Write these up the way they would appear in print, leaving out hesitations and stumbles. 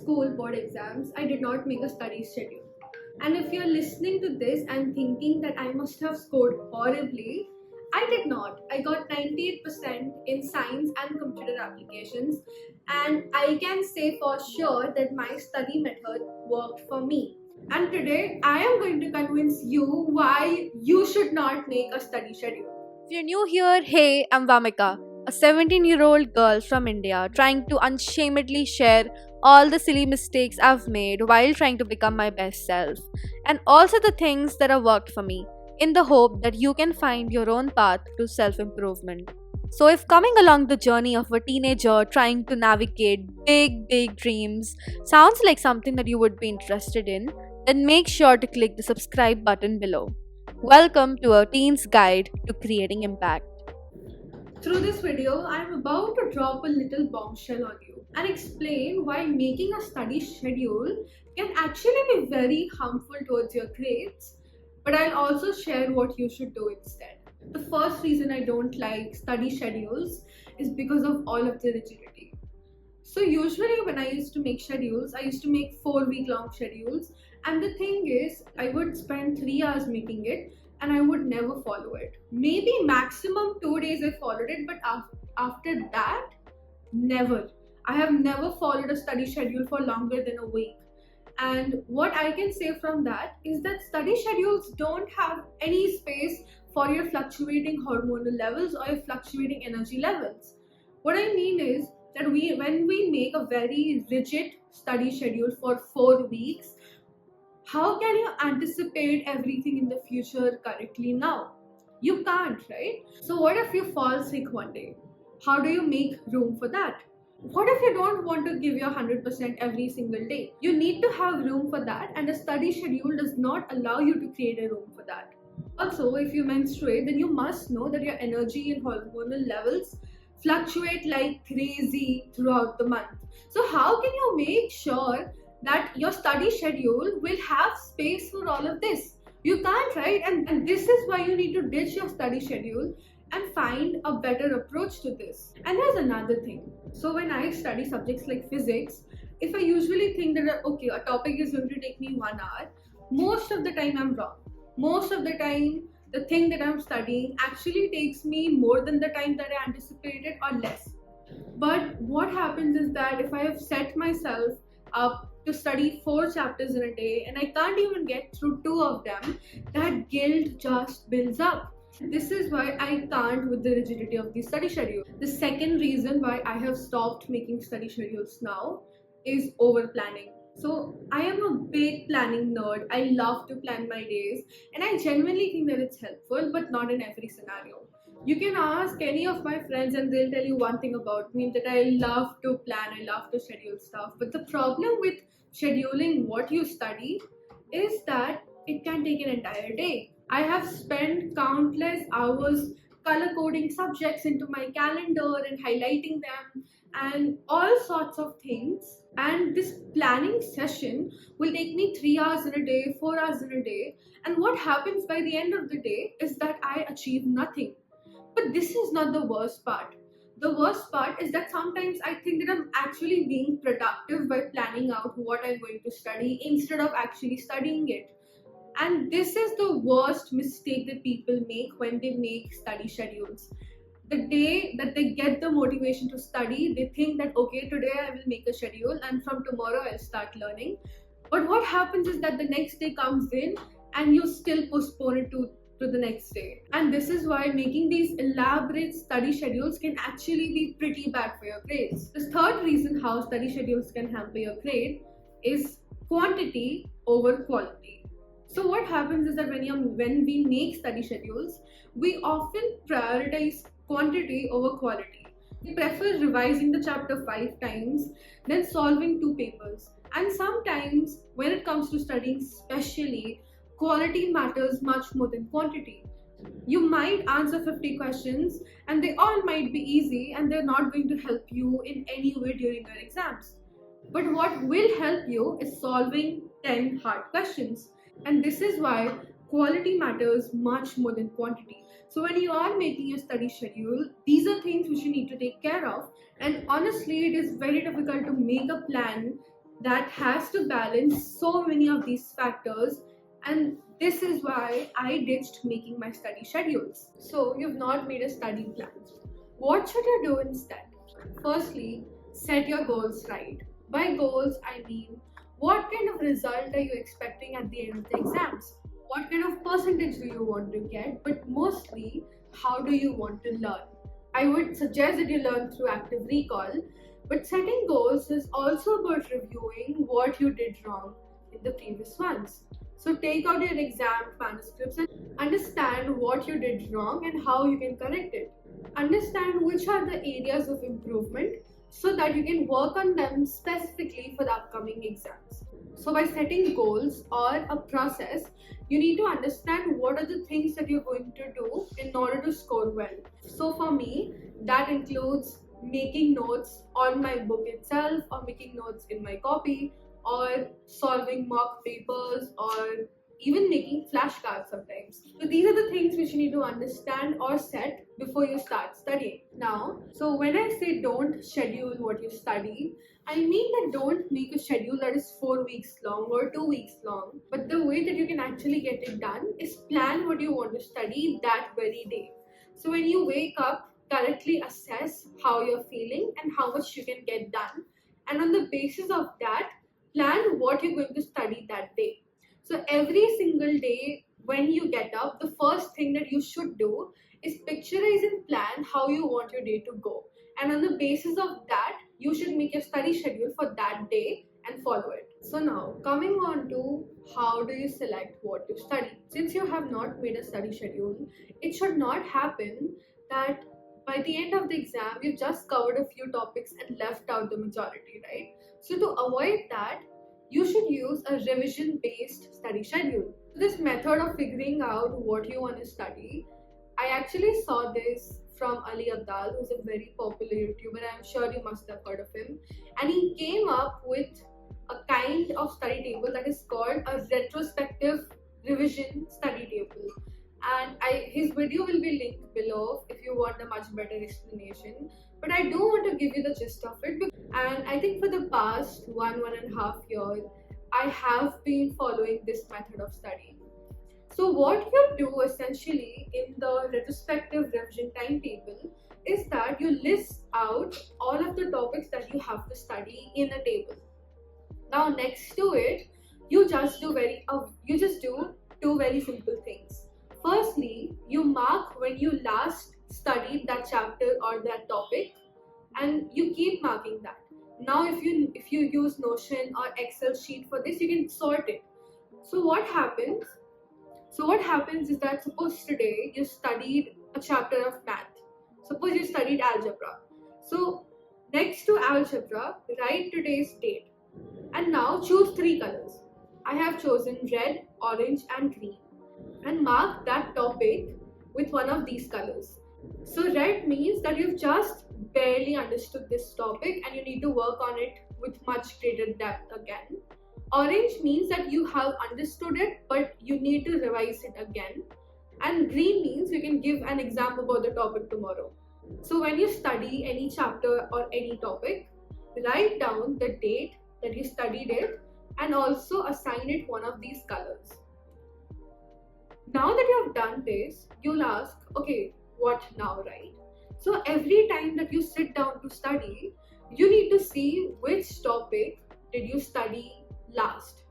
school board exams, I did not make a study schedule. And if you're listening to this and thinking that I must have scored horribly, I did not. I got 98% in science and computer applications, and I can say for sure that my study method worked for me. And today, I am going to convince you why you should not make a study schedule. If you're new here, hey, I'm Vamika, a 17-year-old girl from India trying to unshamedly share all the silly mistakes I've made while trying to become my best self, and also the things that have worked for me, in the hope that you can find your own path to self improvement. So, if coming along the journey of a teenager trying to navigate big dreams sounds like something that you would be interested in, then make sure to click the subscribe button below. Welcome to a teen's guide to creating impact. Through this video, I am about to drop a little bombshell on you and explain why making a study schedule can actually be very harmful towards your grades, but I'll also share what you should do instead. The first reason I don't like study schedules is because of all of the rigidity. So usually when I used to make schedules, I used to make 4-week long schedules, and the thing is, I would spend 3 hours making it and I would never follow it. Maybe maximum 2 days I followed it, but after that, never. I have never followed a study schedule for longer than a week. And what I can say from that is that study schedules don't have any space for your fluctuating hormonal levels or your fluctuating energy levels. What I mean is that when we make a very rigid study schedule for 4 weeks, how can you anticipate everything in the future correctly now? You can't, right? So what if you fall sick one day? How do you make room for that? What if you don't want to give your 100% every single day? You need to have room for that, and a study schedule does not allow you to create a room for that. Also, if you menstruate, then you must know that your energy and hormonal levels fluctuate like crazy throughout the month. So how can you make sure that your study schedule will have space for all of this? You can't, right? And this is why you need to ditch your study schedule and find a better approach to this. And there's another thing. So when I study subjects like physics, if I usually think that okay, a topic is going to take me 1 hour, most of the time I'm wrong. Most of the time, the thing that I'm studying actually takes me more than the time that I anticipated or less. But what happens is that if I have set myself up to study 4 chapters in a day and I can't even get through 2 of them, that guilt just builds up. This is why I can't with the rigidity of the study schedule. The second reason why I have stopped making study schedules now is overplanning. So I am a big planning nerd. I love to plan my days, and I genuinely think that it's helpful, but not in every scenario. You can ask any of my friends and they'll tell you one thing about me, that I love to plan, I love to schedule stuff. But the problem with scheduling what you study is that it can take an entire day. I have spent countless hours color coding subjects into my calendar and highlighting them and all sorts of things. And this planning session will take me 3 hours in a day, 4 hours in a day. And what happens by the end of the day is that I achieve nothing. But this is not the worst part. The worst part is that sometimes I think that I'm actually being productive by planning out what I'm going to study instead of actually studying it. And this is the worst mistake that people make when they make study schedules. The day that they get the motivation to study, they think that okay, today I will make a schedule and from tomorrow I'll start learning. But what happens is that the next day comes in and you still postpone it to the next day. And this is why making these elaborate study schedules can actually be pretty bad for your grades. The third reason how study schedules can hamper your grade is quantity over quality. So what happens is that when we make study schedules, we often prioritize quantity over quality. We prefer revising the chapter 5 times than solving 2 papers. And sometimes when it comes to studying especially, quality matters much more than quantity. You might answer 50 questions and they all might be easy and they're not going to help you in any way during your exams. But what will help you is solving 10 hard questions. And this is why quality matters much more than quantity. So when you are making a study schedule, these are things which you need to take care of. And honestly, it is very difficult to make a plan that has to balance so many of these factors, and this is why I ditched making my study schedules. So, you've not made a study plan. What should you do instead? Firstly, set your goals right. By goals, I mean what kind of result are you expecting at the end of the exams? What kind of percentage do you want to get? But mostly, how do you want to learn? I would suggest that you learn through active recall, but setting goals is also about reviewing what you did wrong in the previous ones. So take out your exam manuscripts and understand what you did wrong and how you can correct it. Understand which are the areas of improvement so that you can work on them specifically for the upcoming exams. So, by setting goals or a process, you need to understand what are the things that you're going to do in order to score well. So, for me, that includes making notes on my book itself, or making notes in my copy, or solving mock papers, or even making flashcards sometimes. So these are the things which you need to understand or set before you start studying. Now, so when I say don't schedule what you study, I mean that don't make a schedule that is 4 weeks long or 2 weeks long. But the way that you can actually get it done is plan what you want to study that very day. So when you wake up, correctly assess how you're feeling and how much you can get done. And on the basis of that, plan what you're going to study that day. So every single day when you get up, the first thing that you should do is picturize and plan how you want your day to go. And on the basis of that, you should make your study schedule for that day and follow it. So now coming on to how do you select what to study? Since you have not made a study schedule, it should not happen that by the end of the exam you've just covered a few topics and left out the majority, right? So to avoid that, you should use a revision based study schedule. This method of figuring out what you want to study, I actually saw this from Ali Abdal, who's a very popular YouTuber. I'm sure you must have heard of him. And he came up with a kind of study table that is called a retrospective revision study table. And his video will be linked below if you want a much better explanation. But I do want to give you the gist of it. And I think for the past 1.5 years, I have been following this method of studying. So what you do essentially in the retrospective revision timetable is that you list out all of the topics that you have to study in a table. Now next to it, you just do two very simple things. Firstly, you mark when you last studied that chapter or that topic, and you keep marking that. Now if you use Notion or Excel sheet for this, you can sort it. So what happens is that suppose today you studied a chapter of math. Suppose you studied algebra. So next to algebra, write today's date. And now choose three colors. I have chosen red, orange, and green. And mark that topic with one of these colors. So red means that you've just barely understood this topic and you need to work on it with much greater depth again. Orange means that you have understood it but you need to revise it again. And green means you can give an exam about the topic tomorrow. So when you study any chapter or any topic, write down the date that you studied it and also assign it one of these colors. Now that you have done this, you'll ask, okay, what now, right? So every time that you sit down to study, you need to see which topic did you study last.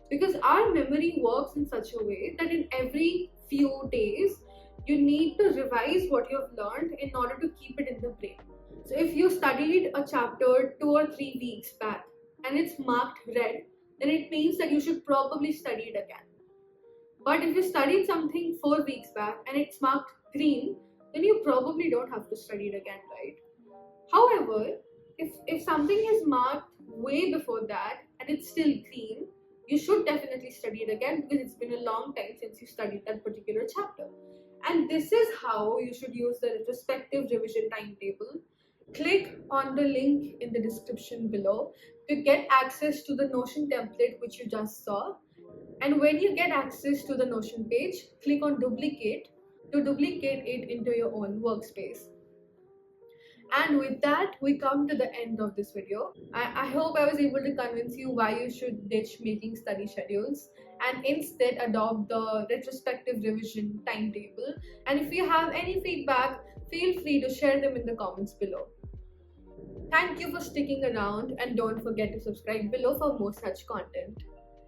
Because our memory works in such a way that in every few days, you need to revise what you have learned in order to keep it in the brain. So if you studied a chapter 2 or 3 weeks back and it's marked red, then it means that you should probably study it again. But if you studied something 4 weeks back and it's marked green, then you probably don't have to study it again, right? However, if something is marked way before that and it's still green, you should definitely study it again because it's been a long time since you studied that particular chapter. And this is how you should use the retrospective revision timetable. Click on the link in the description below to get access to the Notion template which you just saw. And when you get access to the Notion page, click on duplicate to duplicate it into your own workspace. And with that, we come to the end of this video. I hope I was able to convince you why you should ditch making study schedules and instead adopt the retrospective revision timetable. And if you have any feedback, feel free to share them in the comments below. Thank you for sticking around, and don't forget to subscribe below for more such content.